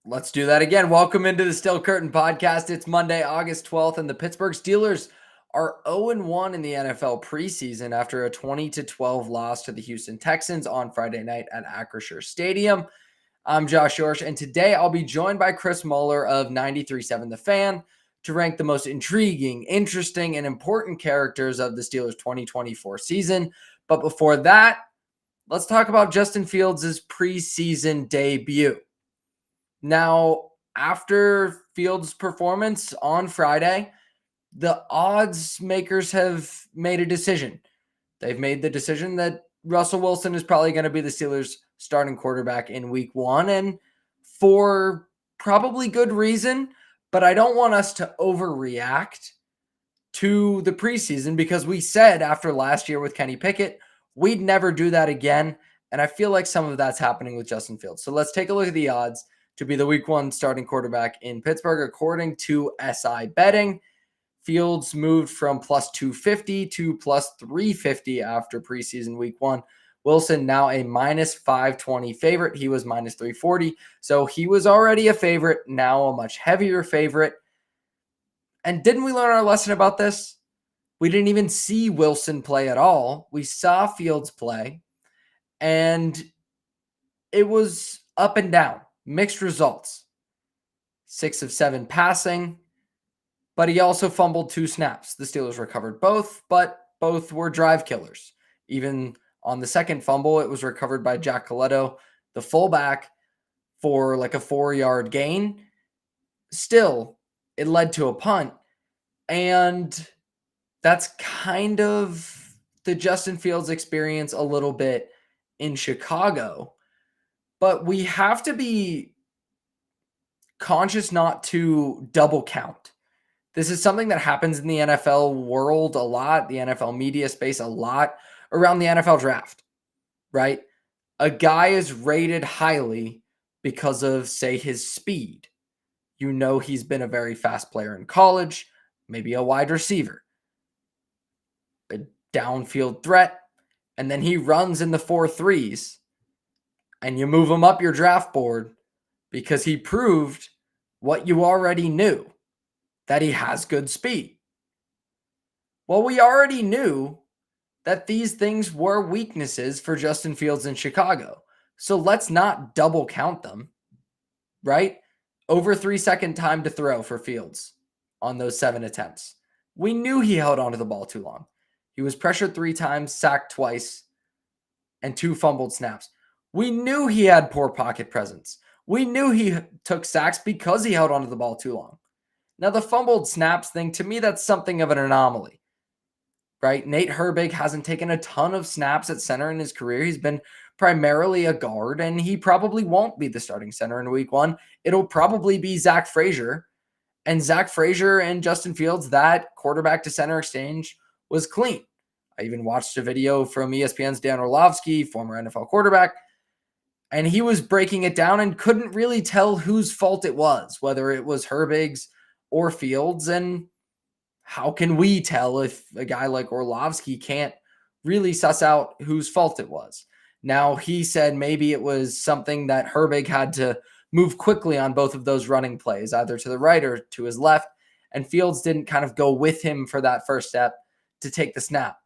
Let's do that again. Welcome into the Still Curtain podcast. It's Monday, August 12th, and the Pittsburgh Steelers are 0-1 in the NFL preseason after a 20-12 loss to the Houston Texans on Friday night at Acrisure Stadium. I'm Josh Yourish, and today I'll be joined by Chris Mueller of 93.7 The Fan to rank the most intriguing, interesting, and important characters of the Steelers' 2024 season. But before that, let's talk about Justin Fields' preseason debut. Now, after Fields' performance on Friday, the odds makers have made a decision. They've made the decision that Russell Wilson is probably going to be the Steelers' starting quarterback in week one, and for probably good reason, but I don't want us to overreact to the preseason because we said after last year with Kenny Pickett, we'd never do that again, and I feel like some of that's happening with Justin Fields. So let's take a look at the odds to be the week one starting quarterback in Pittsburgh. According to SI Betting, Fields moved from plus 250 to plus 350 after preseason week one. Wilson now a minus 520 favorite. He was minus 340. So he was already a favorite, now a much heavier favorite. And didn't we learn our lesson about this? We didn't even see Wilson play at all. We saw Fields play, and it was up and down. Mixed results. 6 of 7 passing, but he also fumbled 2 snaps. The Steelers recovered both, but both were drive killers. Even on the second fumble, it was recovered by Jack Coletto, the fullback, for like a 4-yard gain. Still, it led to a punt, and that's kind of the Justin Fields experience a little bit in Chicago. But we have to be conscious not to double count. This is something that happens in the NFL world a lot, the NFL media space a lot, around the NFL draft, right? A guy is rated highly because of, say, his speed. You know he's been a very fast player in college, maybe a wide receiver, a downfield threat, and then he runs in the 4.3s. And you move him up your draft board because he proved what you already knew, that he has good speed. Well, we already knew that these things were weaknesses for Justin Fields in Chicago. So let's not double count them, right? Over 3-second time to throw for Fields on those 7 attempts. We knew he held onto the ball too long. He was pressured 3 times, sacked twice, and 2 fumbled snaps. We knew he had poor pocket presence. We knew he took sacks because he held onto the ball too long. Now, the fumbled snaps thing, to me, that's something of an anomaly, right? Nate Herbig hasn't taken a ton of snaps at center in his career. He's been primarily a guard, and he probably won't be the starting center in week one. It'll probably be Zach Frazier. And Zach Frazier and Justin Fields, that quarterback to center exchange was clean. I even watched a video from ESPN's Dan Orlovsky, former NFL quarterback, and he was breaking it down and couldn't really tell whose fault it was, whether it was Herbig's or Fields. And how can we tell if a guy like Orlovsky can't really suss out whose fault it was? Now, he said maybe it was something that Herbig had to move quickly on both of those running plays, either to the right or to his left, and Fields didn't kind of go with him for that first step to take the snap.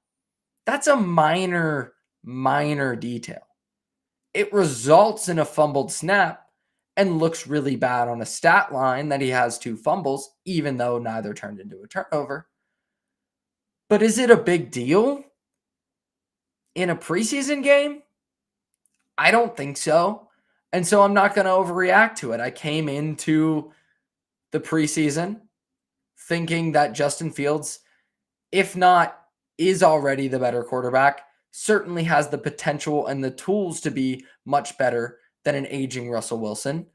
That's a minor detail. It results in a fumbled snap and looks really bad on a stat line that he has 2 fumbles, even though neither turned into a turnover. But is it a big deal in a preseason game? I don't think so. And so I'm not going to overreact to it. I came into the preseason thinking that Justin Fields, if not is already the better quarterback, certainly has the potential and the tools to be much better than an aging Russell Wilson.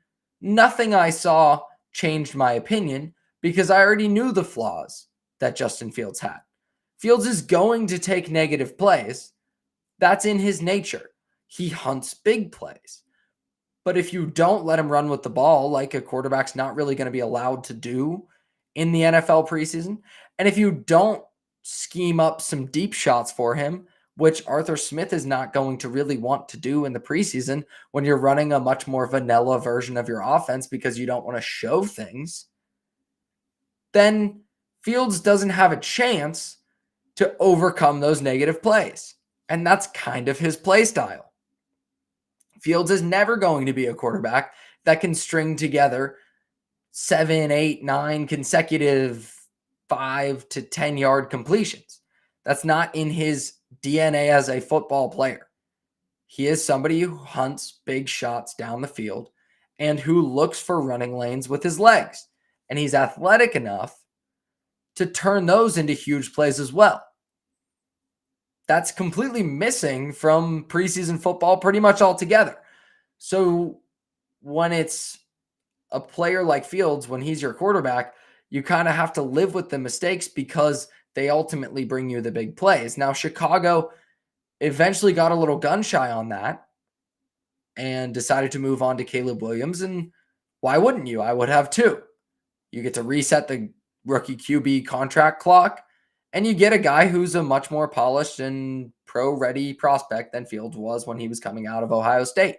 Nothing I saw changed my opinion because I already knew the flaws that Justin Fields had. Fields is going to take negative plays. That's in his nature. He hunts big plays. But if you don't let him run with the ball, like a quarterback's not really going to be allowed to do in the NFL preseason, and if you don't scheme up some deep shots for him, which Arthur Smith is not going to really want to do in the preseason when you're running a much more vanilla version of your offense because you don't want to show things, then Fields doesn't have a chance to overcome those negative plays. And that's kind of his play style. Fields is never going to be a quarterback that can string together 7, 8, 9 consecutive 5 to 10 yard completions. That's not in his DNA as a football player. He is somebody who hunts big shots down the field and who looks for running lanes with his legs. And he's athletic enough to turn those into huge plays as well. That's completely missing from preseason football pretty much altogether. So when it's a player like Fields, when he's your quarterback, you kind of have to live with the mistakes because they ultimately bring you the big plays. Now, Chicago eventually got a little gun shy on that and decided to move on to Caleb Williams. And why wouldn't you? I would have too. You get to reset the rookie QB contract clock, and you get a guy who's a much more polished and pro-ready prospect than Fields was when he was coming out of Ohio State.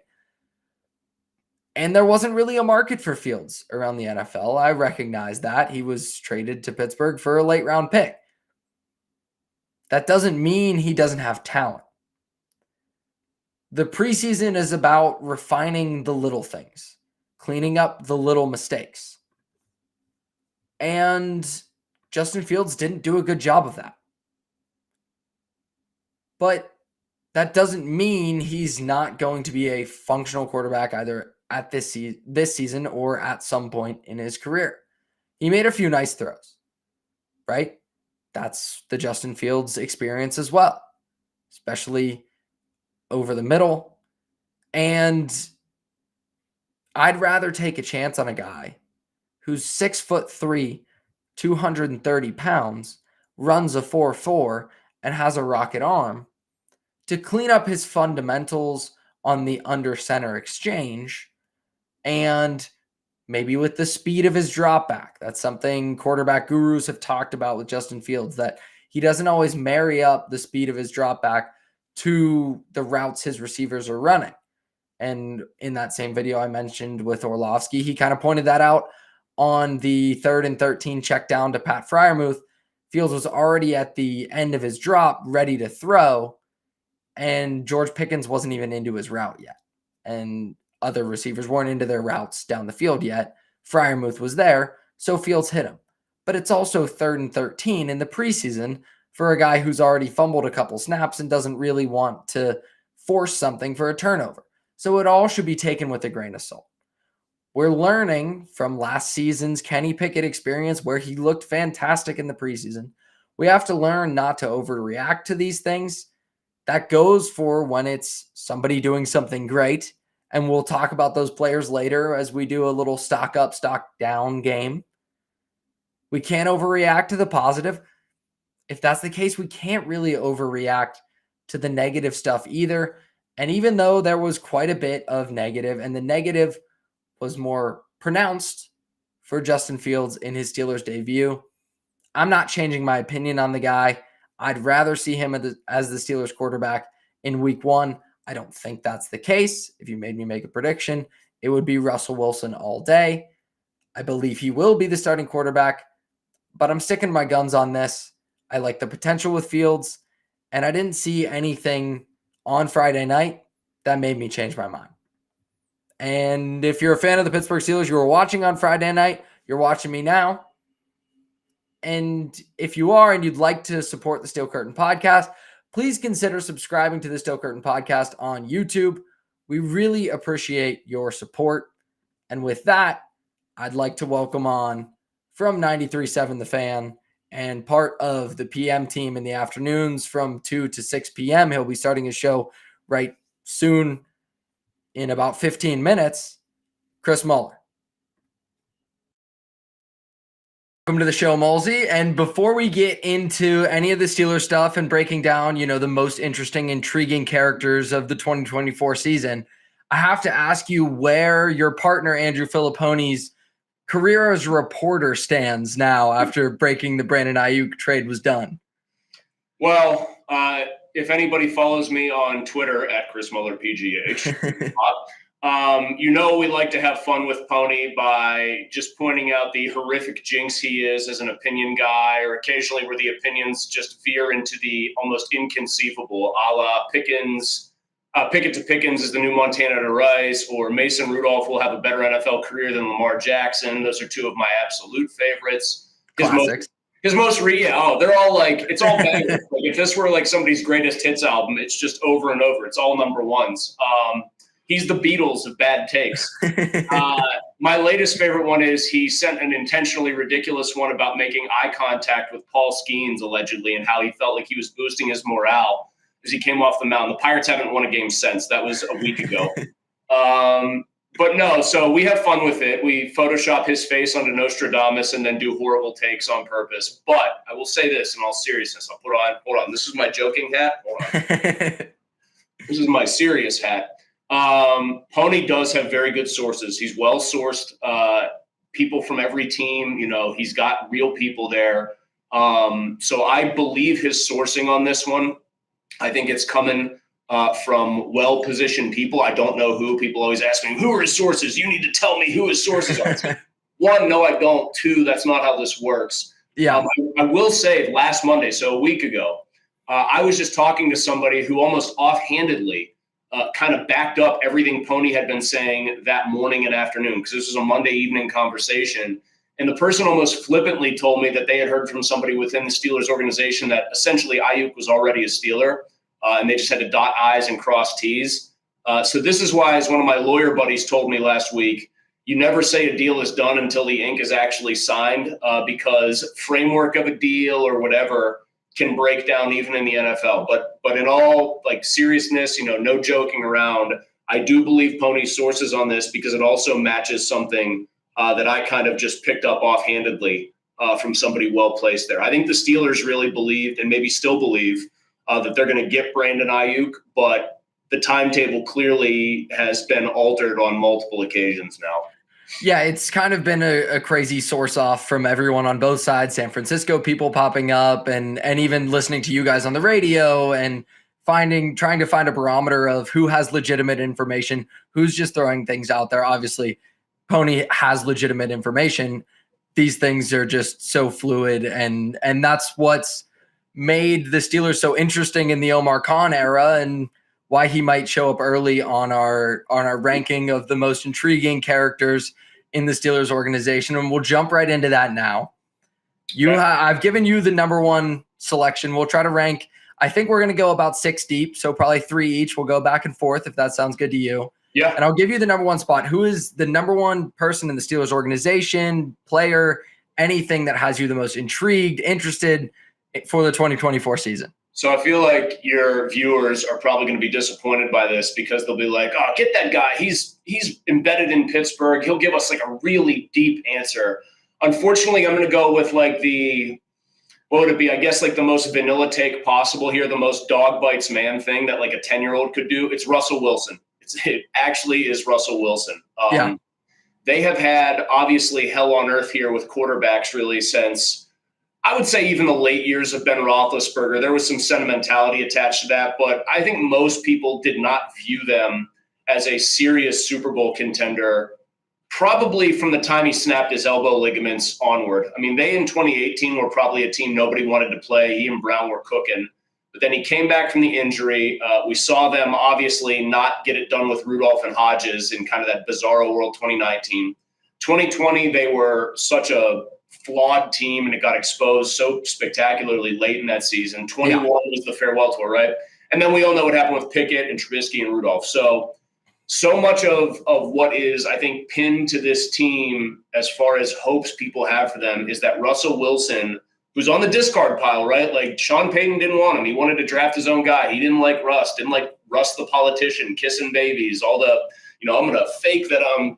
And there wasn't really a market for Fields around the NFL. I recognize that. He was traded to Pittsburgh for a late round pick. That doesn't mean he doesn't have talent. The preseason is about refining the little things, cleaning up the little mistakes. And Justin Fields didn't do a good job of that. But that doesn't mean he's not going to be a functional quarterback either at this season or at some point in his career. He made a few nice throws, right? That's the Justin Fields experience as well, especially over the middle. And I'd rather take a chance on a guy who's 6'3", 230 pounds, runs a 4.4, and has a rocket arm to clean up his fundamentals on the under center exchange and maybe with the speed of his drop back. That's something quarterback gurus have talked about with Justin Fields, that he doesn't always marry up the speed of his drop back to the routes his receivers are running. And in that same video I mentioned with Orlovsky, he kind of pointed that out on the 3rd and 13 check down to Pat Freiermuth. Fields was already at the end of his drop, ready to throw, and George Pickens wasn't even into his route yet. And other receivers weren't into their routes down the field yet. Freiermuth was there, so Fields hit him. But it's also 3rd and 13 in the preseason for a guy who's already fumbled a couple snaps and doesn't really want to force something for a turnover. So it all should be taken with a grain of salt. We're learning from last season's Kenny Pickett experience where he looked fantastic in the preseason. We have to learn not to overreact to these things. That goes for when it's somebody doing something great. And we'll talk about those players later as we do a little stock up, stock down game. We can't overreact to the positive. If that's the case, we can't really overreact to the negative stuff either. And even though there was quite a bit of negative, and the negative was more pronounced for Justin Fields in his Steelers debut, I'm not changing my opinion on the guy. I'd rather see him as the Steelers quarterback in week 1. I don't think that's the case. If you made me make a prediction, it would be Russell Wilson all day. I believe he will be the starting quarterback, but I'm sticking to my guns on this. I like the potential with Fields, and I didn't see anything on Friday night that made me change my mind. And if you're a fan of the Pittsburgh Steelers, you were watching on Friday night, you're watching me now. And if you are and you'd like to support the Steel Curtain podcast, please consider subscribing to the Steel Curtain podcast on YouTube. We really appreciate your support. And with that, I'd like to welcome on from 93.7 The Fan and part of the PM team in the afternoons from 2 to 6 p.m. He'll be starting his show right soon in about 15 minutes, Chris Mueller. Welcome to the show, Mulsey. And before we get into any of the Steelers stuff and breaking down, the most interesting, intriguing characters of the 2024 season, I have to ask you where your partner, Andrew Filippone's career as a reporter stands now after breaking the Brandon Ayuk trade was done. Well, if anybody follows me on Twitter at Chris Mueller PGH, we like to have fun with Pony by just pointing out the horrific jinx he is as an opinion guy, or occasionally where the opinions just veer into the almost inconceivable, a la Pickens. Pickett to Pickens is the new Montana to Rice, or Mason Rudolph will have a better NFL career than Lamar Jackson. Those are two of my absolute favorites. Classics. They're all like, it's all bangers. Like if this were like somebody's greatest hits album, it's just over and over. It's all number ones. He's the Beatles of bad takes. My latest favorite one is he sent an intentionally ridiculous one about making eye contact with Paul Skeens, allegedly, and how he felt like he was boosting his morale as he came off the mound. The Pirates haven't won a game since. That was a week ago. But no, so we have fun with it. We Photoshop his face onto Nostradamus and then do horrible takes on purpose. But I will say this in all seriousness. Hold on. This is my joking hat. Hold on. This is my serious hat. Pony does have very good sources. He's well-sourced, people from every team. He's got real people there. So I believe his sourcing on this one. I think it's coming from well-positioned people. I don't know who. People always ask me, who are his sources? You need to tell me who his sources are. One, no, I don't. Two, that's not how this works. Yeah. I will say last Monday, so a week ago, I was just talking to somebody who almost offhandedly kind of backed up everything Pony had been saying that morning and afternoon, because this was a Monday evening conversation. And the person almost flippantly told me that they had heard from somebody within the Steelers organization that essentially Ayuk was already a Steeler, and they just had to dot I's and cross T's. So this is why, as one of my lawyer buddies told me last week, you never say a deal is done until the ink is actually signed, because framework of a deal or whatever can break down even in the NFL. But in all seriousness, no joking around, I do believe Pony's sources on this, because it also matches something that I kind of just picked up offhandedly from somebody well-placed there. I think the Steelers really believed, and maybe still believe, that they're going to get Brandon Ayuk, but the timetable clearly has been altered on multiple occasions now. Yeah, it's kind of been a crazy source off from everyone on both sides. San Francisco people popping up and even listening to you guys on the radio and trying to find a barometer of who has legitimate information, who's just throwing things out there. Obviously, Pony has legitimate information. These things are just so fluid, and that's what's made the Steelers so interesting in the Omar Khan era, and why he might show up early on our ranking of the most intriguing characters in the Steelers organization. And we'll jump right into that now. I've given you the number one selection. We'll try to rank. I think we're going to go about 6 deep, so probably 3 each. We'll go back and forth if that sounds good to you. Yeah. And I'll give you the number one spot. Who is the number one person in the Steelers organization, player, anything that has you the most intrigued, interested for the 2024 season? So I feel like your viewers are probably going to be disappointed by this, because they'll be like, oh, get that guy. He's embedded in Pittsburgh. He'll give us a really deep answer. Unfortunately, I'm going to go with what would it be? I guess the most vanilla take possible here, the most dog bites man thing that a 10-year-old could do. It's Russell Wilson. It actually is Russell Wilson. Yeah. They have had obviously hell on earth here with quarterbacks really since, I would say, even the late years of Ben Roethlisberger. There was some sentimentality attached to that, but I think most people did not view them as a serious Super Bowl contender, probably from the time he snapped his elbow ligaments onward. I mean, they in 2018 were probably a team nobody wanted to play. He and Brown were cooking. But then he came back from the injury. We saw them obviously not get it done with Rudolph and Hodges in kind of that bizarro world 2019. 2020, they were such a flawed team, and it got exposed so spectacularly late in that season. 21 was the farewell tour, right? And then we all know what happened with Pickett and Trubisky and Rudolph. So much of what is, I think, pinned to this team as far as hopes people have for them is that Russell Wilson, who's on the discard pile, right? Sean Payton didn't want him. He wanted to draft his own guy. He didn't like Russ the politician, kissing babies, all the, I'm going to fake that I'm,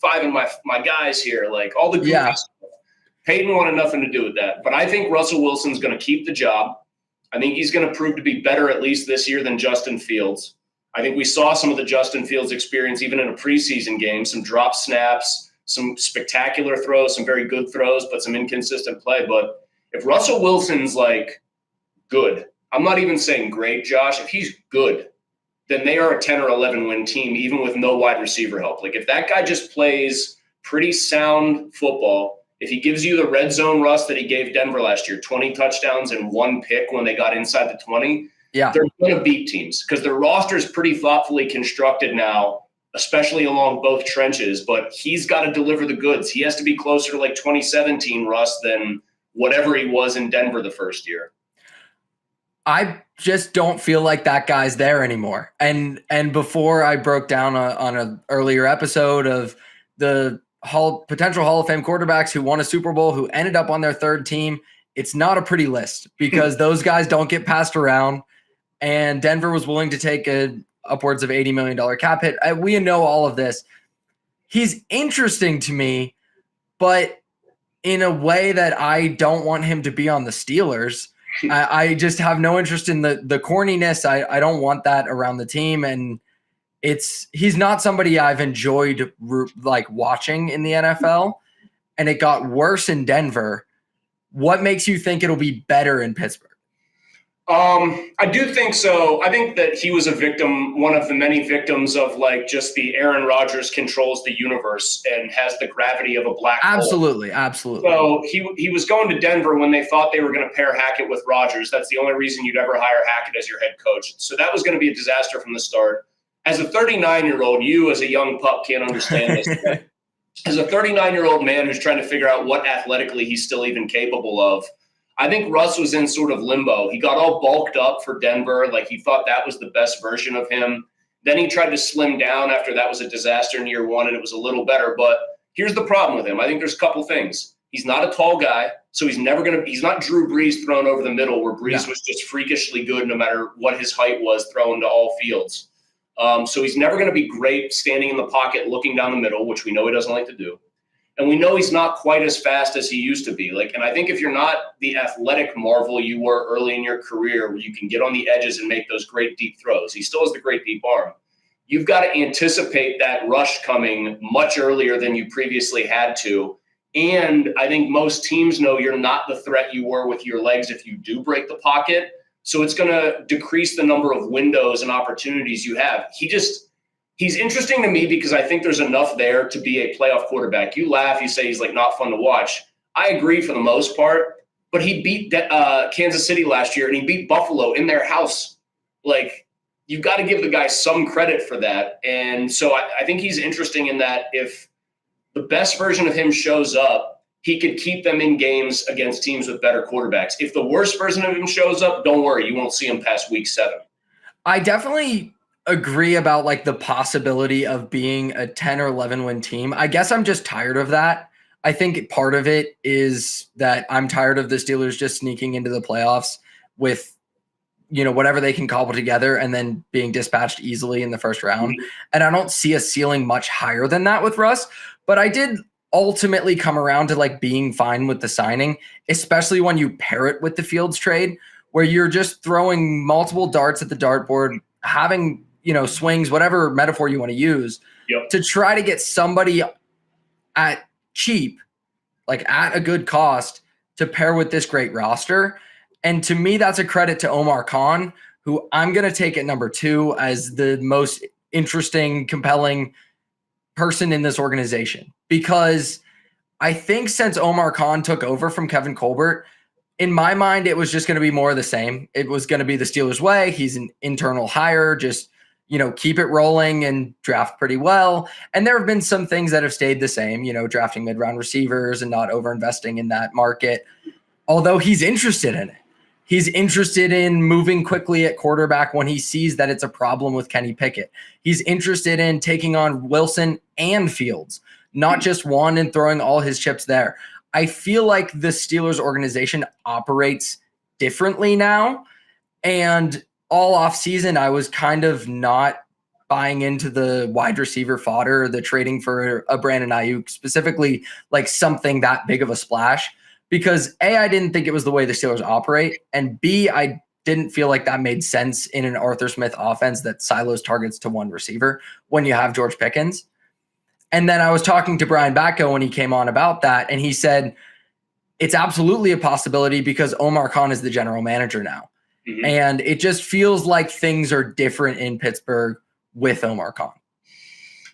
fiving my guys here, all the goofy stuff. Payton wanted nothing to do with that. But I think Russell Wilson's going to keep the job. I think he's going to prove to be better at least this year than Justin Fields. I think we saw some of the Justin Fields experience even in a preseason game, some drop snaps, some spectacular throws, some very good throws, but some inconsistent play. But if Russell Wilson's good, I'm not even saying great, Josh. If he's good, then they are a 10 or 11 win team, even with no wide receiver help. Like if that guy just plays pretty sound football, if he gives you the red zone rust that he gave Denver last year, 20 touchdowns and 1 pick when they got inside the 20, they're going to beat teams because their roster is pretty thoughtfully constructed now, especially along both trenches. But he's got to deliver the goods. He has to be closer to like 2017 Russ than whatever he was in Denver the first year. I just don't feel like that guy's there anymore. And before I broke down on an earlier episode of the potential Hall of Fame quarterbacks who won a Super Bowl, who ended up on their third team, it's not a pretty list because those guys don't get passed around. And Denver was willing to take upwards of $80 million cap hit. We know all of this. He's interesting to me, but in a way that I don't want him to be on the Steelers. I just have no interest in the corniness. I don't want that around the team. And he's not somebody I've enjoyed like watching in the NFL, and it got worse in Denver. What makes you think it'll be better in Pittsburgh? I do think so. I think that he was a victim, one of the many victims of like just the Aaron Rodgers controls the universe and has the gravity of a black hole. Absolutely. So he was going to Denver when they thought they were going to pair Hackett with Rodgers. That's the only reason you'd ever hire Hackett as your head coach. So that was going to be a disaster from the start. As a 39-year-old, you as a young pup can't understand this. As a 39-year-old man who's trying to figure out what athletically he's still even capable of, I think Russ was in sort of limbo. He got all bulked up for Denver, like he thought that was the best version of him. Then he tried to slim down after that was a disaster in year one, and it was a little better. But here's the problem with him. I think there's a couple things. He's not a tall guy, so he's not Drew Brees thrown over the middle where Brees was just freakishly good no matter what his height was thrown to all fields. So he's never going to be great standing in the pocket looking down the middle, which we know he doesn't like to do. And we know he's not quite as fast as he used to be. And I think if you're not the athletic marvel you were early in your career where you can get on the edges and make those great deep throws, he still has the great deep arm. You've got to anticipate that rush coming much earlier than you previously had to. And I think most teams know you're not the threat you were with your legs if you do break the pocket. So it's going to decrease the number of windows and opportunities you have. He's interesting to me because I think there's enough there to be a playoff quarterback. You laugh, you say he's like not fun to watch. I agree for the most part, but he beat Kansas City last year and he beat Buffalo in their house. Like, you've got to give the guy some credit for that. And so I think he's interesting in that if the best version of him shows up, he could keep them in games against teams with better quarterbacks. If the worst version of him shows up, don't worry, you won't see him past week 7. I definitely agree about like the possibility of being a 10 or 11 win team. I guess I'm just tired of that. I think part of it is that I'm tired of the Steelers just sneaking into the playoffs with, whatever they can cobble together and then being dispatched easily in the first round. Mm-hmm. And I don't see a ceiling much higher than that with Russ, but I did ultimately come around to like being fine with the signing, especially when you pair it with the Fields trade, where you're just throwing multiple darts at the dartboard, having swings, whatever metaphor you want to use, to try to get somebody at cheap, like at a good cost, to pair with this great roster. And to me, that's a credit to Omar Khan, who I'm going to take at number 2 as the most interesting, compelling person in this organization. Because I think since Omar Khan took over from Kevin Colbert, in my mind, it was just going to be more of the same. It was going to be the Steelers' way. He's an internal hire, just keep it rolling and draft pretty well. And there have been some things that have stayed the same, drafting mid-round receivers and not over-investing in that market, although he's interested in it. He's interested in moving quickly at quarterback when he sees that it's a problem with Kenny Pickett. He's interested in taking on Wilson and Fields, not just one, and throwing all his chips there. I feel like the Steelers organization operates differently now, and all offseason, I was kind of not buying into the wide receiver fodder, the trading for a Brandon Ayuk, specifically like something that big of a splash, because A, I didn't think it was the way the Steelers operate, and B, I didn't feel like that made sense in an Arthur Smith offense that silos targets to one receiver when you have George Pickens. And then I was talking to Brian Batko when he came on about that, and he said, it's absolutely a possibility because Omar Khan is the general manager now. Mm-hmm. And it just feels like things are different in Pittsburgh with Omar Khan.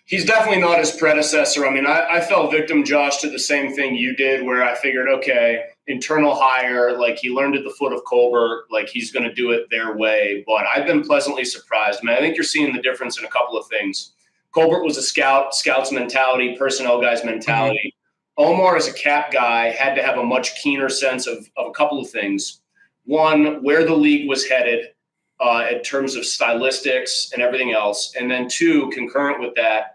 He's definitely not his predecessor. I mean, I fell victim, Josh, to the same thing you did, where I figured, okay, internal hire, like he learned at the foot of Colbert, like he's going to do it their way. But I've been pleasantly surprised. I mean, I think you're seeing the difference in a couple of things. Colbert was a scout's mentality, personnel guy's mentality. Mm-hmm. Omar, as a cap guy, had to have a much keener sense of a couple of things. One, where the league was headed in terms of stylistics and everything else. And then two, concurrent with that,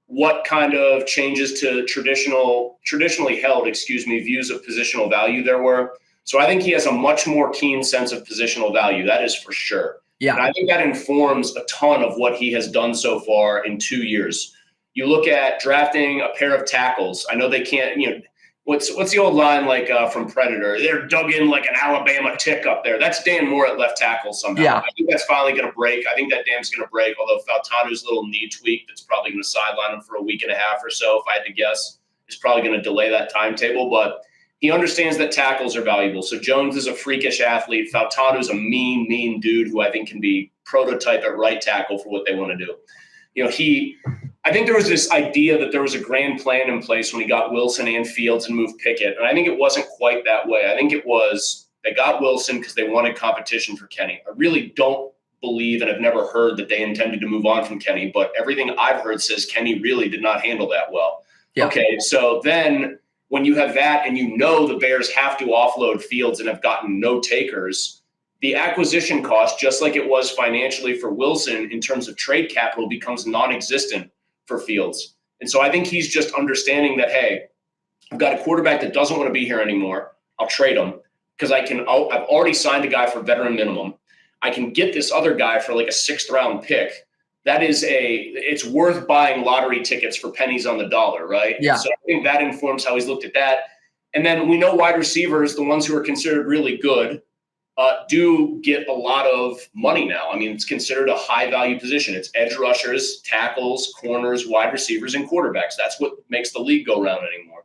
what kind of changes to traditionally held, views of positional value there were. So I think he has a much more keen sense of positional value. That is for sure. Yeah. And I think that informs a ton of what he has done so far in 2 years. You look at drafting a pair of tackles. I know they can't, what's the old line like from Predator? They're dug in like an Alabama tick up there. That's Dan Moore at left tackle somehow. Yeah. I think that's finally going to break. I think that dam's going to break, although Faltanu's little knee tweak that's probably going to sideline him for a week and a half or so, if I had to guess, is probably going to delay that timetable. But he understands that tackles are valuable. So Jones is a freakish athlete. Faltanu's a mean dude who I think can be prototype at right tackle for what they want to do. I think there was this idea that there was a grand plan in place when he got Wilson and Fields and moved Pickett. And I think it wasn't quite that way. I think it was they got Wilson because they wanted competition for Kenny. I really don't believe and have never heard that they intended to move on from Kenny. But everything I've heard says Kenny really did not handle that well. Yeah. Okay, so then when you have that and the Bears have to offload Fields and have gotten no takers, the acquisition cost, just like it was financially for Wilson in terms of trade capital, becomes non-existent for Fields. And so I think he's just understanding that, hey, I've got a quarterback that doesn't want to be here anymore. I'll trade him because I've already signed a guy for veteran minimum. I can get this other guy for like a 6th round pick. It's worth buying lottery tickets for pennies on the dollar, right? Yeah. So I think that informs how he's looked at that. And then we know wide receivers, the ones who are considered really good, do get a lot of money now. I mean, it's considered a high-value position. It's edge rushers, tackles, corners, wide receivers, and quarterbacks. That's what makes the league go round anymore.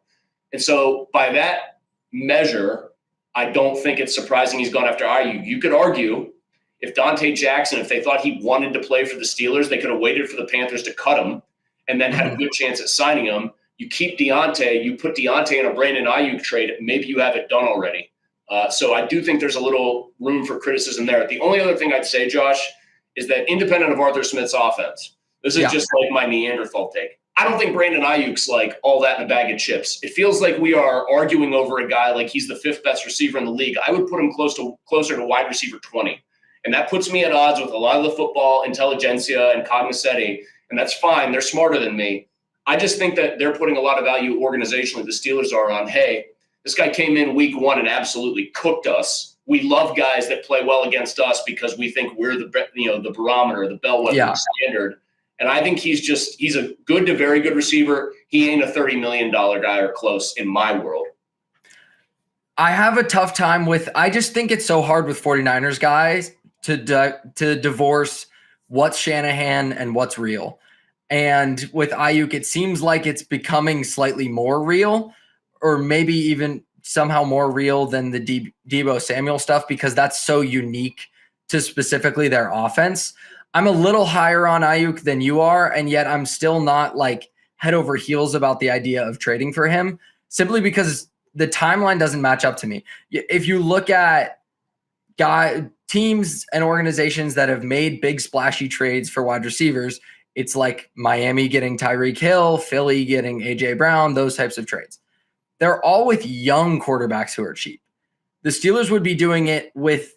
And so by that measure, I don't think it's surprising he's gone after Ayuk. You could argue if Dante Jackson, if they thought he wanted to play for the Steelers, they could have waited for the Panthers to cut him and then had a good chance at signing him. You keep Deontay, you put Deontay in a Brandon Ayuk trade, maybe you have it done already. So I do think there's a little room for criticism there. The only other thing I'd say, Josh, is that independent of Arthur Smith's offense, this is just like my Neanderthal take. I don't think Brandon Ayuk's like all that in a bag of chips. It feels like we are arguing over a guy like he's the 5th best receiver in the league. I would put him closer to wide receiver 20. And that puts me at odds with a lot of the football intelligentsia and cognoscenti, and that's fine. They're smarter than me. I just think that they're putting a lot of value organizationally, the Steelers are, on, hey, this guy came in week 1 and absolutely cooked us. We love guys that play well against us because we think we're the barometer, the bellwether standard. And I think he's a good to very good receiver. He ain't a $30 million guy or close in my world. I have a tough time I just think it's so hard with 49ers guys to divorce what's Shanahan and what's real. And with Ayuk, it seems like it's becoming slightly more real, or maybe even somehow more real than the Deebo Samuel stuff, because that's so unique to specifically their offense. I'm a little higher on Ayuk than you are, and yet I'm still not like head over heels about the idea of trading for him, simply because the timeline doesn't match up to me. If you look at teams and organizations that have made big splashy trades for wide receivers, it's like Miami getting Tyreek Hill, Philly getting A.J. Brown, those types of trades. They're all with young quarterbacks who are cheap. The Steelers would be doing it with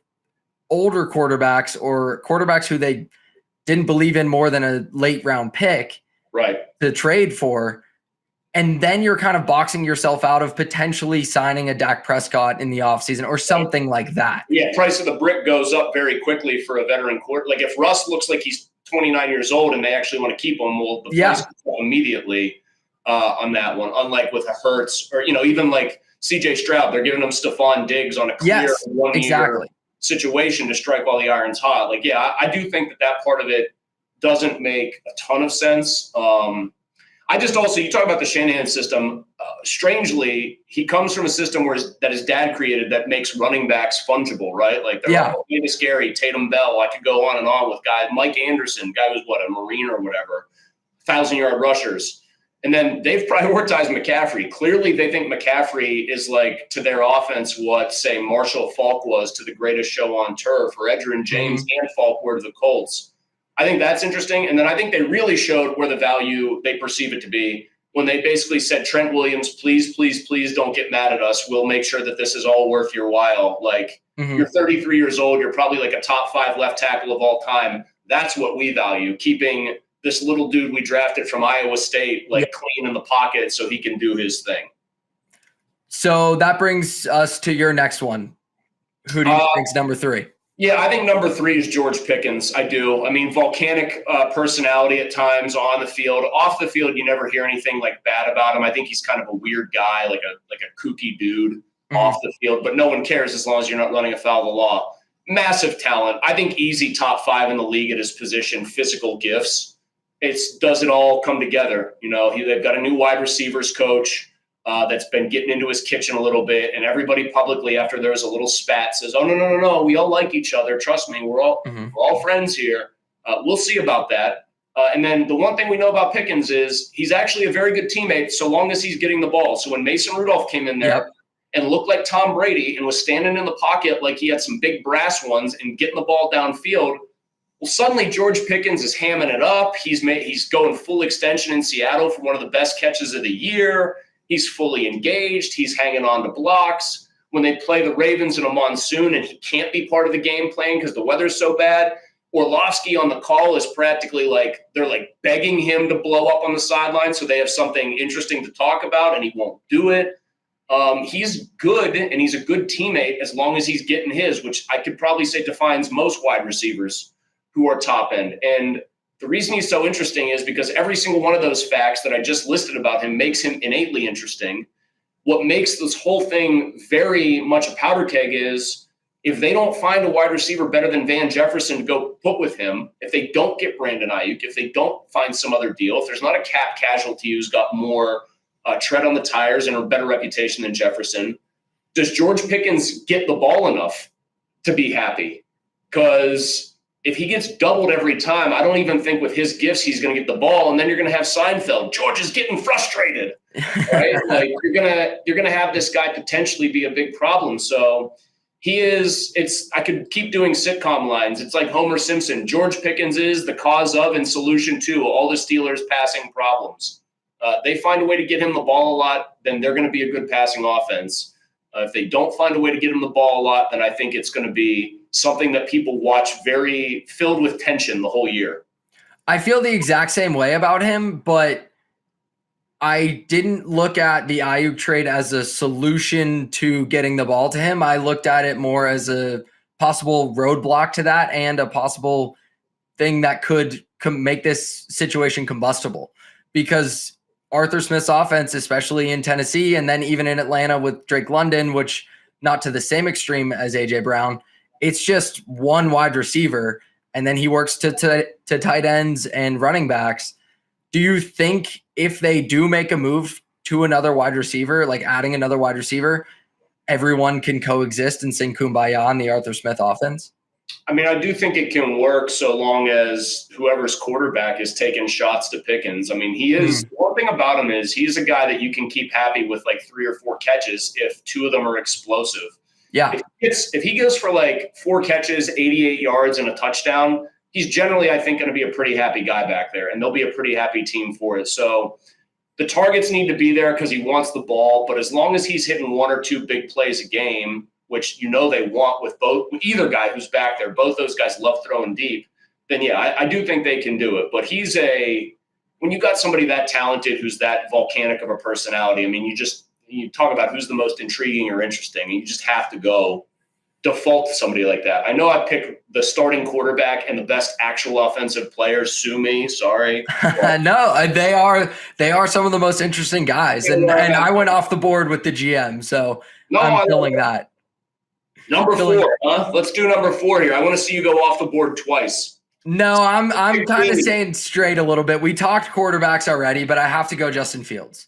older quarterbacks or quarterbacks who they didn't believe in more than a late round pick to trade for. And then you're kind of boxing yourself out of potentially signing a Dak Prescott in the offseason or something like that. Yeah, price of the brick goes up very quickly for a veteran quarterback. Like if Russ looks like he's 29 years old and they actually want to keep him, well, the price goes up immediately on that one. Unlike with a Hurts or, even like C.J. Stroud, they're giving him Stephon Diggs on a clear 1 year situation to strike while the iron's hot. Like, yeah, I do think that part of it doesn't make a ton of sense. I just also, you talk about the Shanahan system. strangely, he comes from a system that his dad created that makes running backs fungible, right? Like they're all Davis Gary, Tatum Bell. I could go on and on with guys. Mike Anderson, guy was a Marine or whatever, 1,000-yard rushers. And then they've prioritized McCaffrey. Clearly, they think McCaffrey is like to their offense what, say, Marshall Faulk was to the greatest show on turf, or Edgerrin James and Faulk were to the Colts. I think that's interesting. And then I think they really showed where the value they perceive it to be when they basically said, Trent Williams, please, please, please don't get mad at us. We'll make sure that this is all worth your while. Like, you're 33 years old. You're probably like a top 5 left tackle of all time. That's what we value, keeping this little dude we drafted from Iowa State, like clean in the pocket so he can do his thing. So that brings us to your next one. Who do you think's number 3? Yeah, I think number 3 is George Pickens. I do. I mean, volcanic personality at times on the field. Off the field, you never hear anything like bad about him. I think he's kind of a weird guy, like a kooky dude off the field, but no one cares as long as you're not running afoul of the law. Massive talent. I think easy top 5 in the league at his position, physical gifts. Does it all come together? You know, they've got a new wide receivers coach that's been getting into his kitchen a little bit, and everybody publicly, after there's a little spat, says, "Oh no, we all like each other. Trust me, we're all friends here." We'll see about that. And then the one thing we know about Pickens is he's actually a very good teammate so long as he's getting the ball. So when Mason Rudolph came in there and looked like Tom Brady and was standing in the pocket like he had some big brass ones and getting the ball downfield, well, suddenly George Pickens is hamming it up. He's going full extension in Seattle for one of the best catches of the year. He's fully engaged. He's hanging on to blocks. When they play the Ravens in a monsoon and he can't be part of the game plan because the weather's so bad, Orlovsky on the call is practically like they're like begging him to blow up on the sideline so they have something interesting to talk about, and he won't do it. He's good, and he's a good teammate as long as he's getting his, which I could probably say defines most wide receivers who are top end. And the reason he's so interesting is because every single one of those facts that I just listed about him makes him innately interesting. What makes this whole thing very much a powder keg is if they don't find a wide receiver better than Van Jefferson to go put with him, if they don't get Brandon Ayuk, if they don't find some other deal, if there's not a cap casualty who's got more tread on the tires and a better reputation than Jefferson, does George Pickens get the ball enough to be happy? Because if he gets doubled every time, I don't even think with his gifts he's going to get the ball, and then you're going to have Seinfeld. George is getting frustrated, right? Like you're gonna have this guy potentially be a big problem. So he is. I could keep doing sitcom lines. It's like Homer Simpson. George Pickens is the cause of and solution to all the Steelers' passing problems. They find a way to get him the ball a lot, then they're going to be a good passing offense. If they don't find a way to get him the ball a lot, then I think it's going to be something that people watch very filled with tension the whole year. I feel the exact same way about him, but I didn't look at the Ayuk trade as a solution to getting the ball to him. I looked at it more as a possible roadblock to that and a possible thing that could make this situation combustible, because Arthur Smith's offense, especially in Tennessee and then even in Atlanta with Drake London, which not to the same extreme as A.J. Brown, it's just one wide receiver, and then he works to tight ends and running backs. Do you think if they do make a move to another wide receiver, like adding another wide receiver, everyone can coexist and sing Kumbaya in the Arthur Smith offense? I mean, I do think it can work so long as whoever's quarterback is taking shots to Pickens. I mean, he is one thing about him is he's a guy that you can keep happy with like 3 or 4 catches if 2 of them are explosive. Yeah. If he goes for like 4 catches, 88 yards and a touchdown, he's generally, I think, going to be a pretty happy guy back there, and they'll be a pretty happy team for it. So the targets need to be there because he wants the ball, but as long as he's hitting 1 or 2 big plays a game, which you know they want with either guy who's back there, both those guys love throwing deep, then yeah, I do think they can do it. But when you got somebody that talented who's that volcanic of a personality, I mean, you talk about who's the most intriguing or interesting, and you just have to go default to somebody like that. I know I picked the starting quarterback and the best actual offensive players. Sue me, sorry. No, they are some of the most interesting guys, and I went off the board with the GM, so I'm feeling that. Number 4, huh? Let's do number 4 here. I want to see you go off the board twice. No, I'm kind of staying straight a little bit. We talked quarterbacks already, but I have to go Justin Fields.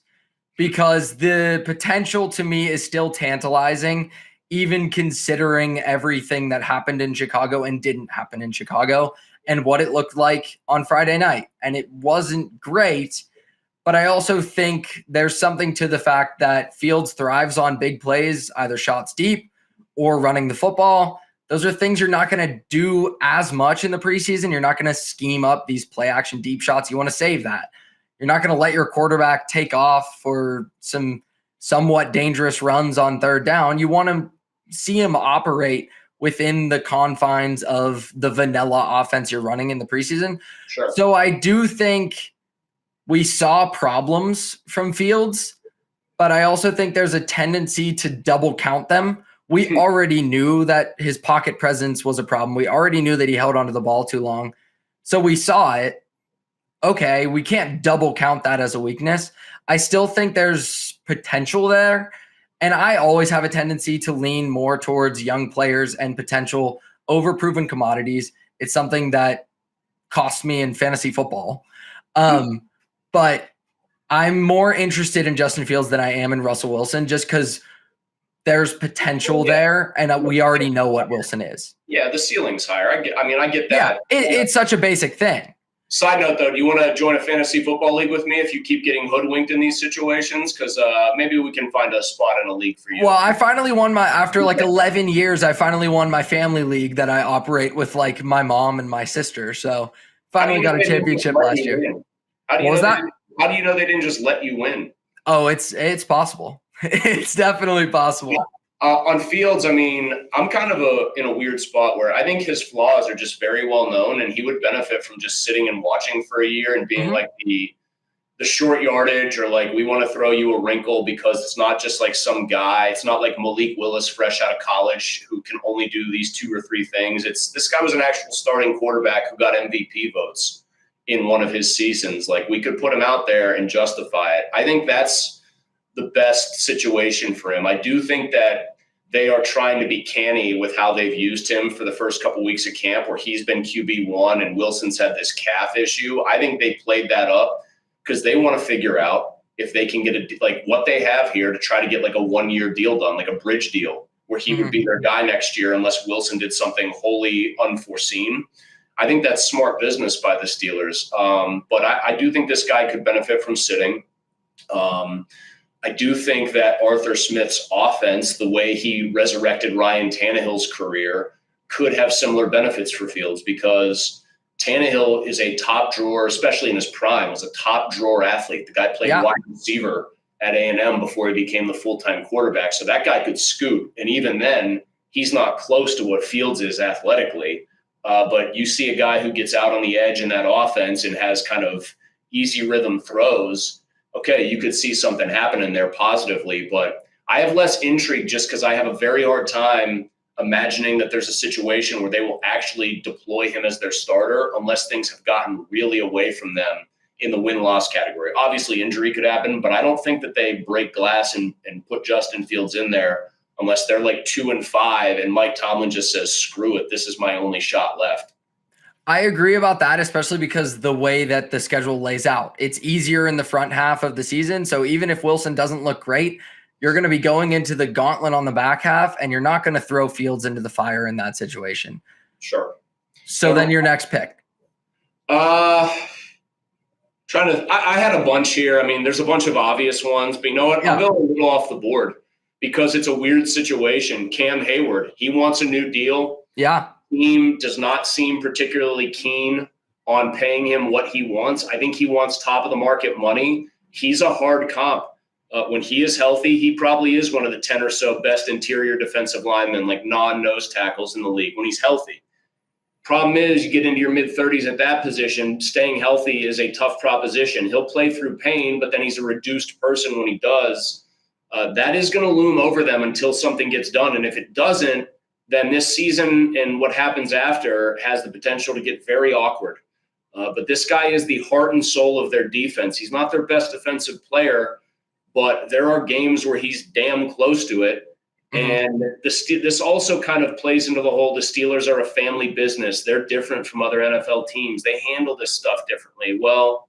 because the potential to me is still tantalizing, even considering everything that happened in Chicago and didn't happen in Chicago and what it looked like on Friday night. And it wasn't great, but I also think there's something to the fact that Fields thrives on big plays, either shots deep or running the football. Those are things you're not going to do as much in the preseason. You're not going to scheme up these play action deep shots. You want to save that. You're not going to let your quarterback take off for some somewhat dangerous runs on third down. You want to see him operate within the confines of the vanilla offense you're running in the preseason. Sure. So I do think we saw problems from Fields, but I also think there's a tendency to double count them. We already knew that his pocket presence was a problem. We already knew that he held onto the ball too long. So we saw it. Okay, we can't double count that as a weakness. I still think there's potential there. And I always have a tendency to lean more towards young players and potential overproven commodities. It's something that cost me in fantasy football. But I'm more interested in Justin Fields than I am in Russell Wilson, just because there's potential there, and we already know what Wilson is. Yeah, the ceiling's higher. I get that. Yeah, it's such a basic thing. Side note, though, do you want to join a fantasy football league with me if you keep getting hoodwinked in these situations? Because maybe we can find a spot in a league for you. Well, I finally won after like 11 years, I finally won my family league that I operate with like my mom and my sister. So finally got a championship last year. What was that? How do you know they didn't just let you win? Oh, it's possible. It's definitely possible. On Fields, I mean, I'm kind of in a weird spot where I think his flaws are just very well known, and he would benefit from just sitting and watching for a year and being like the short yardage, or like, we want to throw you a wrinkle because it's not just like some guy. It's not like Malik Willis fresh out of college who can only do these 2 or 3 things. This guy was an actual starting quarterback who got MVP votes in one of his seasons. Like, we could put him out there and justify it. I think that's the best situation for him. I do think that they are trying to be canny with how they've used him for the first couple weeks of camp, where he's been QB1 and Wilson's had this calf issue. I think they played that up because they want to figure out if they can get what they have here to try to get like a 1-year deal done, like a bridge deal where he would be their guy next year unless Wilson did something wholly unforeseen. I think that's smart business by the Steelers. But I do think this guy could benefit from sitting. I do think that Arthur Smith's offense, the way he resurrected Ryan Tannehill's career, could have similar benefits for Fields, because Tannehill is a top drawer, especially in his prime, was a top drawer athlete. The guy played wide receiver at A&M before he became the full-time quarterback. So that guy could scoot. And even then, he's not close to what Fields is athletically. But you see a guy who gets out on the edge in that offense and has kind of easy rhythm throws. Okay, you could see something happening there positively, but I have less intrigue just because I have a very hard time imagining that there's a situation where they will actually deploy him as their starter unless things have gotten really away from them in the win-loss category. Obviously, injury could happen, but I don't think that they break glass and put Justin Fields in there unless they're like 2-5 and Mike Tomlin just says, screw it, this is my only shot left. I agree about that, especially because the way that the schedule lays out. It's easier in the front half of the season. So even if Wilson doesn't look great, you're going to be going into the gauntlet on the back half, and you're not going to throw Fields into the fire in that situation. Sure. So then your next pick. I had a bunch here. I mean, there's a bunch of obvious ones, but you know what? I'll go a little off the board because it's a weird situation. Cam Hayward, he wants a new deal. Yeah. Team does not seem particularly keen on paying him what he wants. I think he wants top of the market money. He's a hard comp. When he is healthy, he probably is one of the 10 or so best interior defensive linemen, like non-nose tackles in the league when he's healthy. Problem is, you get into your mid-30s at that position, staying healthy is a tough proposition. He'll play through pain, but then he's a reduced person when he does. That is going to loom over them until something gets done. And if it doesn't, then this season and what happens after has the potential to get very awkward. But this guy is the heart and soul of their defense. He's not their best defensive player, but there are games where he's damn close to it. And this also kind of plays into the whole, the Steelers are a family business. They're different from other NFL teams. They handle this stuff differently. Well,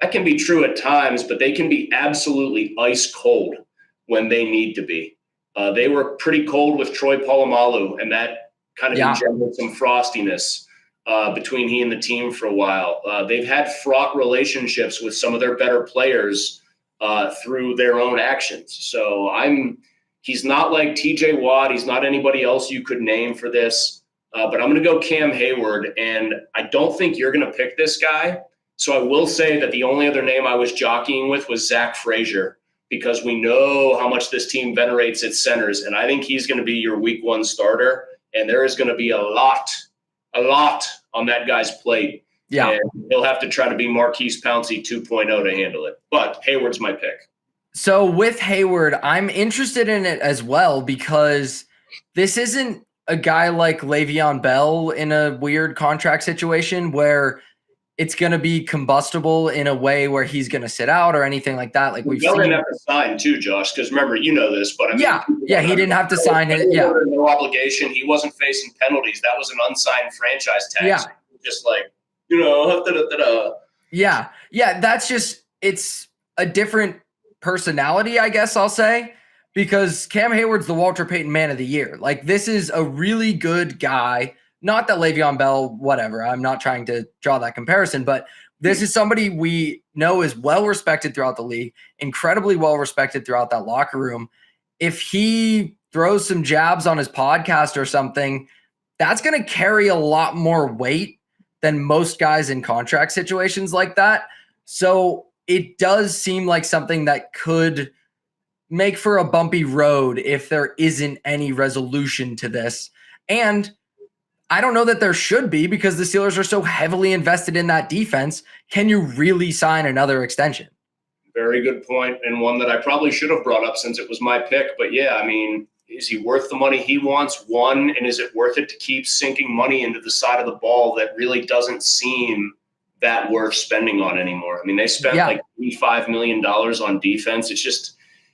That can be true at times, but they can be absolutely ice cold when they need to be. They were pretty cold with Troy Polamalu, and that kind of engendered some frostiness between he and the team for a while. They've had fraught relationships with some of their better players through their own actions. So he's not like TJ Watt. He's not anybody else you could name for this. But I'm going to go Cam Hayward, and I don't think you're going to pick this guy. So I will say that the only other name I was jockeying with was Zach Frazier, because we know how much this team venerates its centers, and I think he's going to be your week 1 starter, and there is going to be a lot on that guy's plate. Yeah. And he'll have to try to be Marquise Pouncey 2.0 to handle it. But Hayward's my pick. So with Hayward, I'm interested in it as well, because this isn't a guy like Le'Veon Bell in a weird contract situation where it's going to be combustible in a way where he's going to sit out or anything like that. Like we've seen. Didn't have to sign too, Josh, because remember, you know this, but I mean, he didn't have to sign it. Yeah. No obligation. He wasn't facing penalties. That was an unsigned franchise tag. Yeah. So just like, da-da-da-da. Yeah. Yeah. That's just, it's a different personality, I guess I'll say, because Cam Hayward's the Walter Payton Man of the Year. Like, this is a really good guy. Not that Le'Veon Bell, whatever. I'm not trying to draw that comparison, but this is somebody we know is well respected throughout the league, incredibly well respected throughout that locker room. If he throws some jabs on his podcast or something, that's going to carry a lot more weight than most guys in contract situations like that. So it does seem like something that could make for a bumpy road if there isn't any resolution to this. And I don't know that there should be, because the Steelers are so heavily invested in that defense. Can you really sign another extension? Very good point, and one that I probably should have brought up since it was my pick. But yeah, I mean, is he worth the money he wants? One, and is it worth it to keep sinking money into the side of the ball that really doesn't seem that worth spending on anymore? I mean, they spent like $85 million on defense.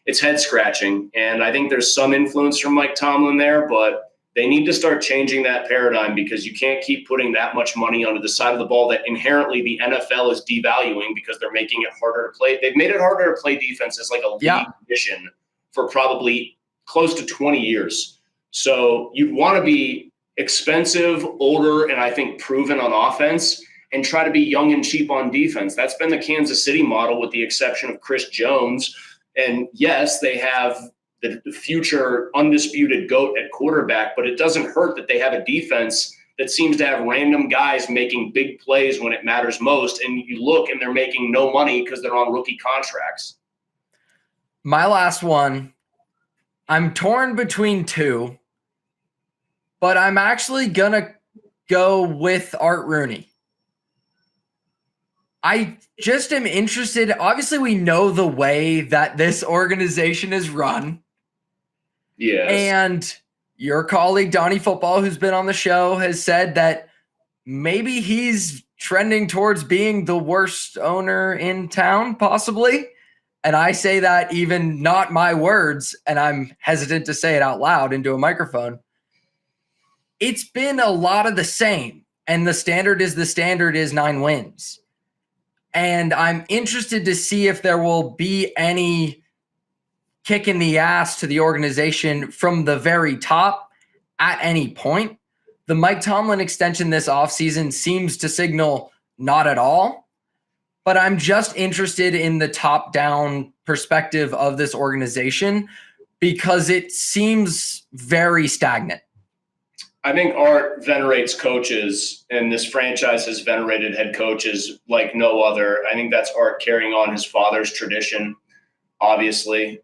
It's head scratching, and I think there's some influence from Mike Tomlin there, but they need to start changing that paradigm, because you can't keep putting that much money onto the side of the ball that inherently the NFL is devaluing, because they're making it harder to play. They've made it harder to play defense as like a league mission for probably close to 20 years. So you'd want to be expensive, older, and I think proven on offense, and try to be young and cheap on defense. That's been the Kansas City model, with the exception of Chris Jones. And yes, they have the future undisputed GOAT at quarterback, but it doesn't hurt that they have a defense that seems to have random guys making big plays when it matters most. And you look, and they're making no money because they're on rookie contracts. My last one, I'm torn between two, but I'm actually going to go with Art Rooney. I just am interested. Obviously, we know the way that this organization is run. Yes. And your colleague, Donnie Football, who's been on the show, has said that maybe he's trending towards being the worst owner in town, possibly. And I say that even not my words, and I'm hesitant to say it out loud into a microphone. It's been a lot of the same. And the standard is 9 wins. And I'm interested to see if there will be any kick in the ass to the organization from the very top at any point. The Mike Tomlin extension this offseason seems to signal not at all, but I'm just interested in the top-down perspective of this organization, because it seems very stagnant. I think Art venerates coaches, and this franchise has venerated head coaches like no other. I think that's Art carrying on his father's tradition. Obviously,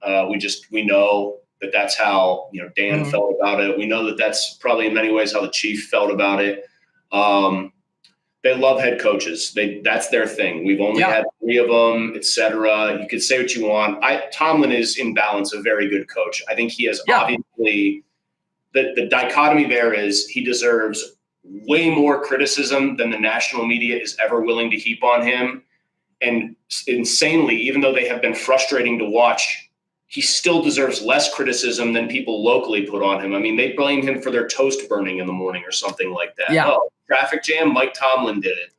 we know that that's how Dan felt about it. We know that that's probably in many ways how the Chief felt about it. They love head coaches. That's their thing. We've only had 3 of them, etc. You could say what you want. Tomlin is in balance a very good coach. I think he has obviously the dichotomy there is he deserves way more criticism than the national media is ever willing to heap on him. And insanely, even though they have been frustrating to watch, he still deserves less criticism than people locally put on him. I mean, they blame him for their toast burning in the morning or something like that. Yeah. Oh, traffic jam, Mike Tomlin did it.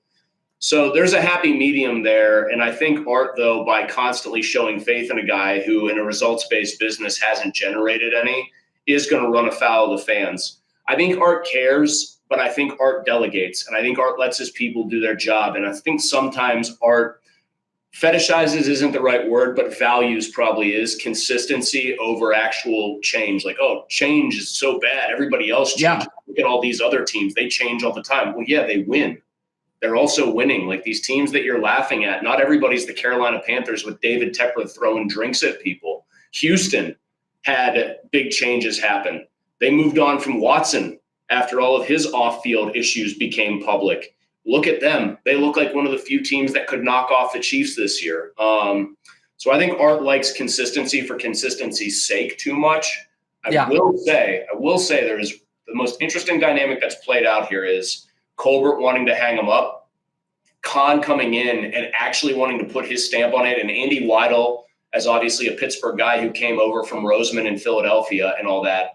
So there's a happy medium there. And I think Art, though, by constantly showing faith in a guy who in a results-based business hasn't generated any, is going to run afoul of the fans. I think Art cares, but I think Art delegates. And I think Art lets his people do their job. And I think sometimes Art fetishizes isn't the right word, but values probably is consistency over actual change. Like, oh, change is so bad. Everybody else changes. Yeah. Look at all these other teams. They change all the time. Well, yeah, they win. They're also winning. Like these teams that you're laughing at, not everybody's the Carolina Panthers with David Tepper throwing drinks at people. Houston had big changes happen. They moved on from Watson after all of his off-field issues became public. Look at them. They look like one of the few teams that could knock off the Chiefs this year. So I think Art likes consistency for consistency's sake too much. I will say there is the most interesting dynamic that's played out here is Colbert wanting to hang him up, Khan coming in and actually wanting to put his stamp on it, and Andy Weidel, as obviously a Pittsburgh guy who came over from Roseman in Philadelphia and all that.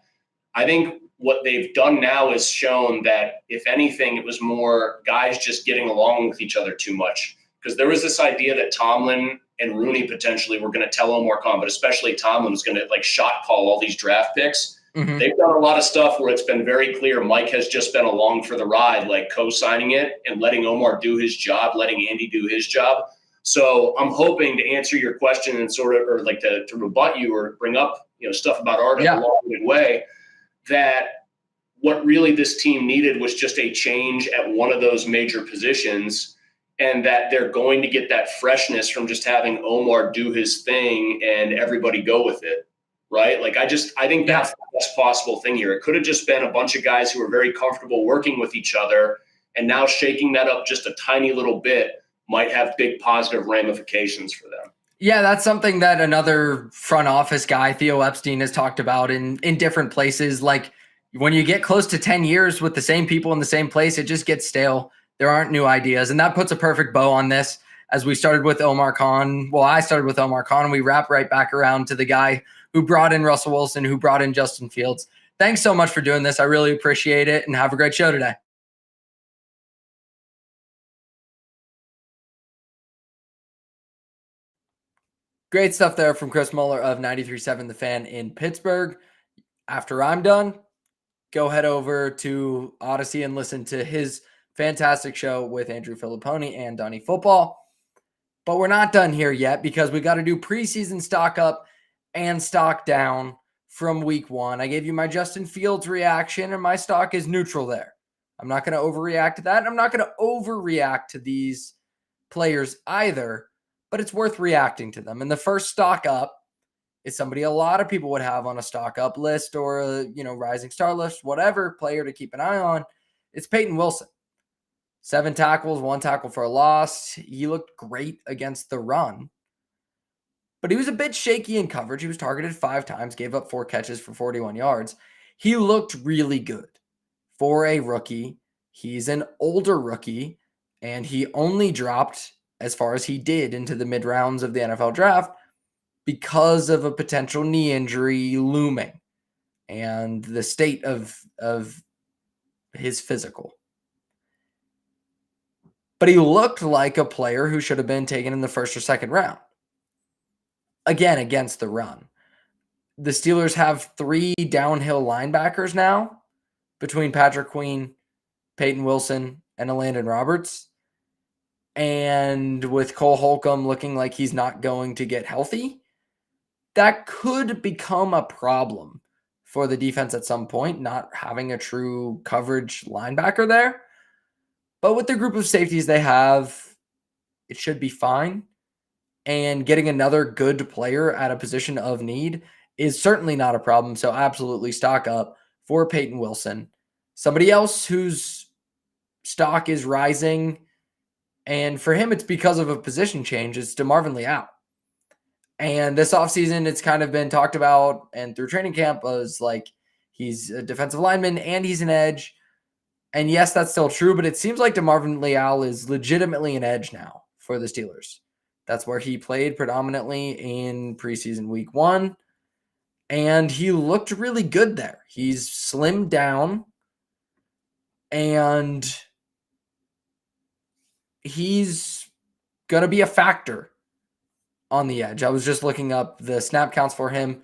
I think what they've done now is shown that, if anything, it was more guys just getting along with each other too much. Because there was this idea that Tomlin and Rooney potentially were going to tell Omar Khan, but especially Tomlin was going to like shot call all these draft picks. Mm-hmm. They've done a lot of stuff where it's been very clear Mike has just been along for the ride, like co-signing it and letting Omar do his job, letting Andy do his job. So I'm hoping to answer your question and sort of, or like to rebut you or bring up, stuff about Art in a long-winded way, that what really this team needed was just a change at one of those major positions, and that they're going to get that freshness from just having Omar do his thing and everybody go with it, right? Like I think that's the best possible thing here. It could have just been a bunch of guys who were very comfortable working with each other, and now shaking that up just a tiny little bit might have big positive ramifications for them. Yeah, that's something that another front office guy, Theo Epstein, has talked about in different places. Like when you get close to 10 years with the same people in the same place, it just gets stale. There aren't new ideas. And that puts a perfect bow on this, as we started with Omar Khan. Well, I started with Omar Khan, and we wrap right back around to the guy who brought in Russell Wilson, who brought in Justin Fields. Thanks so much for doing this. I really appreciate it, and have a great show today. Great stuff there from Chris Mueller of 93.7 The Fan in Pittsburgh. After I'm done, go head over to Odyssey and listen to his fantastic show with Andrew Filipponi and Donnie Football. But we're not done here yet, because we got to do preseason stock up and stock down from week one. I gave you my Justin Fields reaction, and my stock is neutral there. I'm not going to overreact to that. And I'm not going to overreact to these players either, but it's worth reacting to them. And the first stock up is somebody a lot of people would have on a stock up list or a, rising star list, whatever player to keep an eye on. It's Peyton Wilson. 7 tackles, 1 tackle for a loss. He looked great against the run, but he was a bit shaky in coverage. He was targeted 5 times, gave up 4 catches for 41 yards. He looked really good for a rookie. He's an older rookie, and he only dropped as far as he did into the mid rounds of the NFL draft because of a potential knee injury looming and the state of his physical. But he looked like a player who should have been taken in the first or second round. Again, against the run. The Steelers have 3 downhill linebackers now between Patrick Queen, Peyton Wilson, and Landon Roberts. And with Cole Holcomb looking like he's not going to get healthy, that could become a problem for the defense at some point, not having a true coverage linebacker there. But with the group of safeties they have, it should be fine. And getting another good player at a position of need is certainly not a problem. So absolutely stock up for Peyton Wilson. Somebody else whose stock is rising, and for him it's because of a position change, is DeMarvin Leal. And this offseason, it's kind of been talked about, and through training camp, was like he's a defensive lineman and he's an edge. And yes, that's still true, but it seems like DeMarvin Leal is legitimately an edge now for the Steelers. That's where he played predominantly in preseason week 1, and he looked really good there. He's slimmed down, and he's going to be a factor on the edge. I was just looking up the snap counts for him.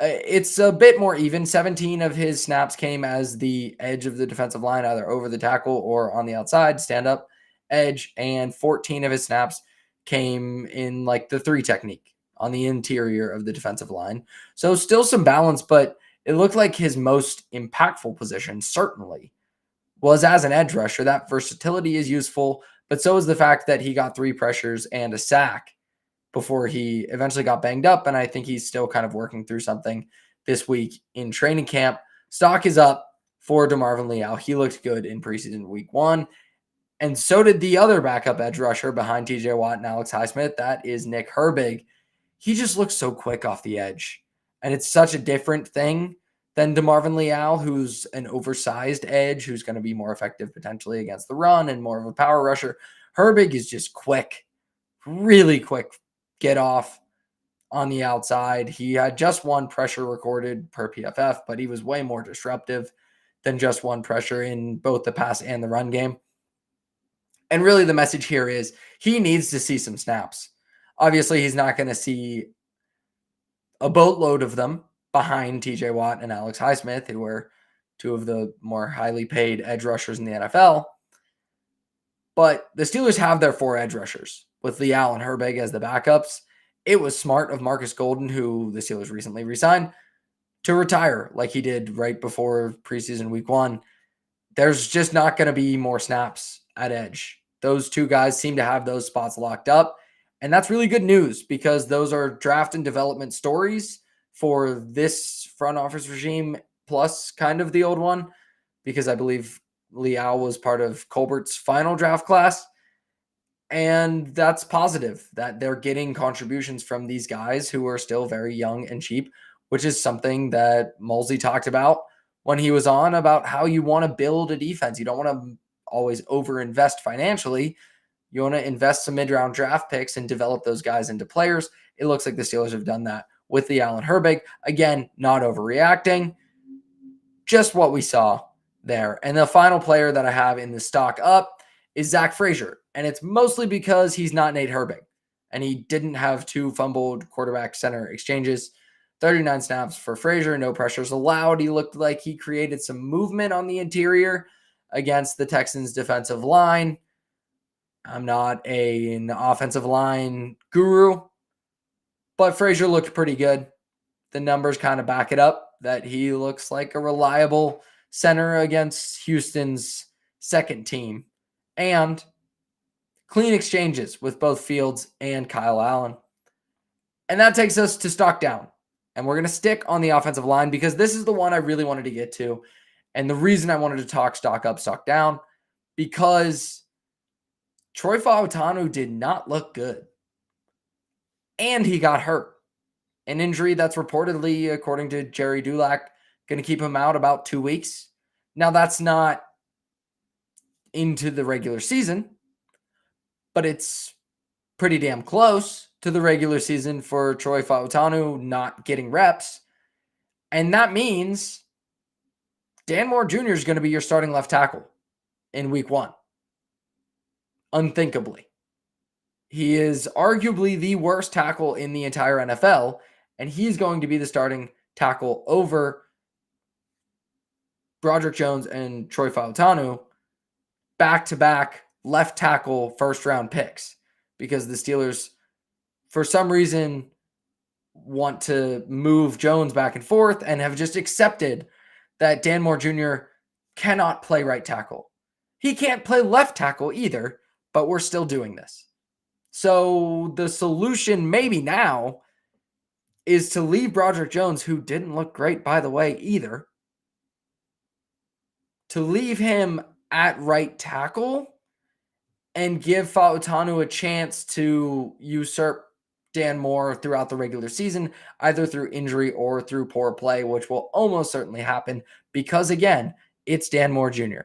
It's a bit more even. 17 of his snaps came as the edge of the defensive line, either over the tackle or on the outside, stand up edge. And 14 of his snaps came in like the 3 technique on the interior of the defensive line. So still some balance, but it looked like his most impactful position certainly was as an edge rusher. That versatility is useful, but so is the fact that he got 3 pressures and a sack before he eventually got banged up. And I think he's still kind of working through something this week in training camp. Stock is up for DeMarvin Leal. He looked good in preseason week 1. And so did the other backup edge rusher behind TJ Watt and Alex Highsmith. That is Nick Herbig. He just looks so quick off the edge. And it's such a different thing than DeMarvin Leal, who's an oversized edge, who's going to be more effective potentially against the run and more of a power rusher. Herbig is just quick, really quick get off on the outside. He had just 1 pressure recorded per PFF, but he was way more disruptive than just 1 pressure in both the pass and the run game. And really the message here is he needs to see some snaps. Obviously, he's not going to see a boatload of them behind TJ Watt and Alex Highsmith, who are 2 of the more highly paid edge rushers in the NFL. But the Steelers have their 4 edge rushers with Leal and Herbig as the backups. It was smart of Marcus Golden, who the Steelers recently re-signed, to retire like he did right before preseason week 1. There's just not going to be more snaps at edge. Those 2 guys seem to have those spots locked up. And that's really good news because those are draft and development stories for this front office regime, plus kind of the old one, because I believe Leal was part of Colbert's final draft class. And that's positive that they're getting contributions from these guys who are still very young and cheap, which is something that Mulsey talked about when he was on about how you want to build a defense. You don't want to always overinvest financially. You want to invest some mid-round draft picks and develop those guys into players. It looks like the Steelers have done that with the Allen Herbig. Again, not overreacting, just what we saw there. And the final player that I have in the stock up is Zach Frazier. And it's mostly because he's not Nate Herbig. And he didn't have 2 fumbled quarterback center exchanges. 39 snaps for Frazier, no pressures allowed. He looked like he created some movement on the interior against the Texans defensive line. I'm not an offensive line guru, but Frazier looked pretty good. The numbers kind of back it up that he looks like a reliable center against Houston's second team. And clean exchanges with both Fields and Kyle Allen. And that takes us to stock down. And we're going to stick on the offensive line because this is the one I really wanted to get to. And the reason I wanted to talk stock up, stock down, because Troy Fautanu did not look good. And he got hurt. An injury that's reportedly, according to Jerry Dulac, going to keep him out about 2 weeks. Now, that's not into the regular season, but it's pretty damn close to the regular season for Troy Fautanu not getting reps. And that means Dan Moore Jr. is going to be your starting left tackle in week 1. Unthinkably. He is arguably the worst tackle in the entire NFL, and he's going to be the starting tackle over Broderick Jones and Troy Fautanu, back-to-back left tackle first-round picks, because the Steelers, for some reason, want to move Jones back and forth and have just accepted that Dan Moore Jr. cannot play right tackle. He can't play left tackle either, but we're still doing this. So the solution maybe now is to leave Broderick Jones, who didn't look great, by the way, either, to leave him at right tackle and give Fautanu a chance to usurp Dan Moore throughout the regular season, either through injury or through poor play, which will almost certainly happen because, again, it's Dan Moore Jr.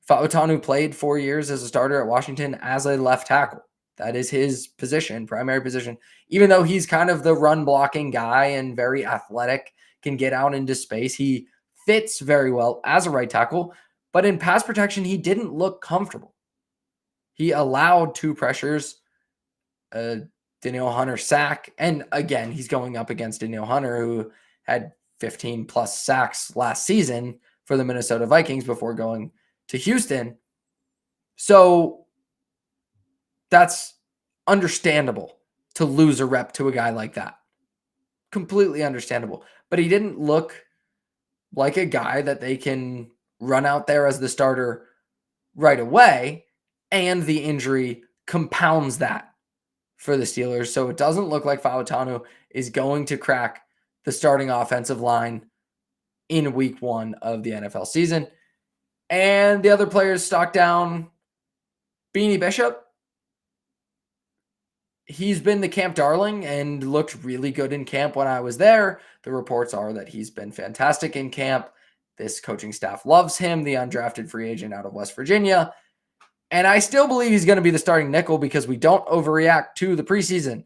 Fautanu played 4 years as a starter at Washington as a left tackle. That is his position, primary position. Even though he's kind of the run blocking guy and very athletic, can get out into space, he fits very well as a right tackle, but in pass protection, he didn't look comfortable. He allowed 2 pressures, Danielle Hunter sack. And again, he's going up against Danielle Hunter, who had 15 plus sacks last season for the Minnesota Vikings before going to Houston. So that's understandable to lose a rep to a guy like that. Completely understandable. But he didn't look like a guy that they can run out there as the starter right away. And the injury compounds that for the Steelers. So it doesn't look like Fautanu is going to crack the starting offensive line in week 1 of the NFL season. And the other players stock down. Beanie Bishop, he's been the camp darling and looked really good in camp when I was there. The reports are that he's been fantastic in camp. This coaching staff loves him, the undrafted free agent out of West Virginia. And I still believe he's going to be the starting nickel because we don't overreact to the preseason.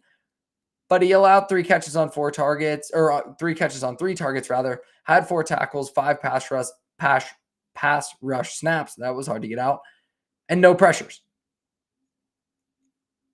But he allowed 3 catches on 4 targets, or 3 catches on 3 targets rather, had 4 tackles, 5 pass rush snaps. That was hard to get out. And no pressures.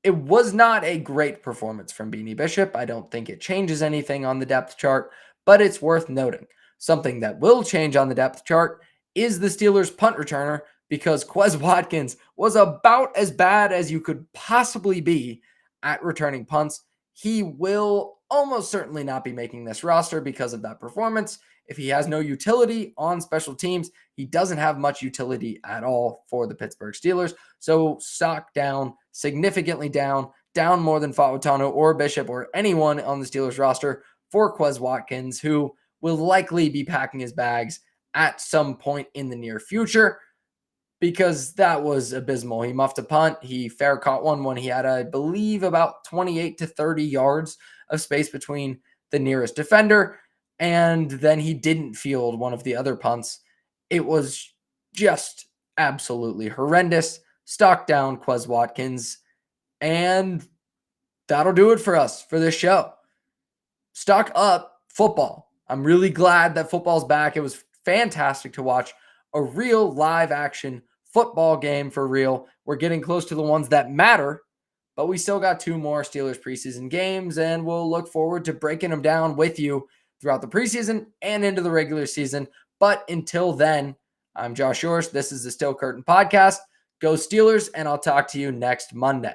It was not a great performance from Beanie Bishop. I don't think it changes anything on the depth chart, but it's worth noting. Something that will change on the depth chart is the Steelers' punt returner, because Quez Watkins was about as bad as you could possibly be at returning punts. He will almost certainly not be making this roster because of that performance. If he has no utility on special teams, he doesn't have much utility at all for the Pittsburgh Steelers. So stock down, significantly down more than Fautanu or Bishop or anyone on the Steelers roster for Quez Watkins, who will likely be packing his bags at some point in the near future, because that was abysmal. He muffed a punt. He fair caught one when he had, I believe, about 28 to 30 yards of space between the nearest defender. And then he didn't field one of the other punts. It was just absolutely horrendous. Stock down, Quez Watkins. And that'll do it for us for this show. Stock up football. I'm really glad that football's back. It was fantastic to watch a real live action football game for real. We're getting close to the ones that matter, but we still got 2 more Steelers preseason games, and we'll look forward to breaking them down with you throughout the preseason and into the regular season. But until then, I'm Josh Yourish. This is the Still Curtain Podcast. Go Steelers, and I'll talk to you next Monday.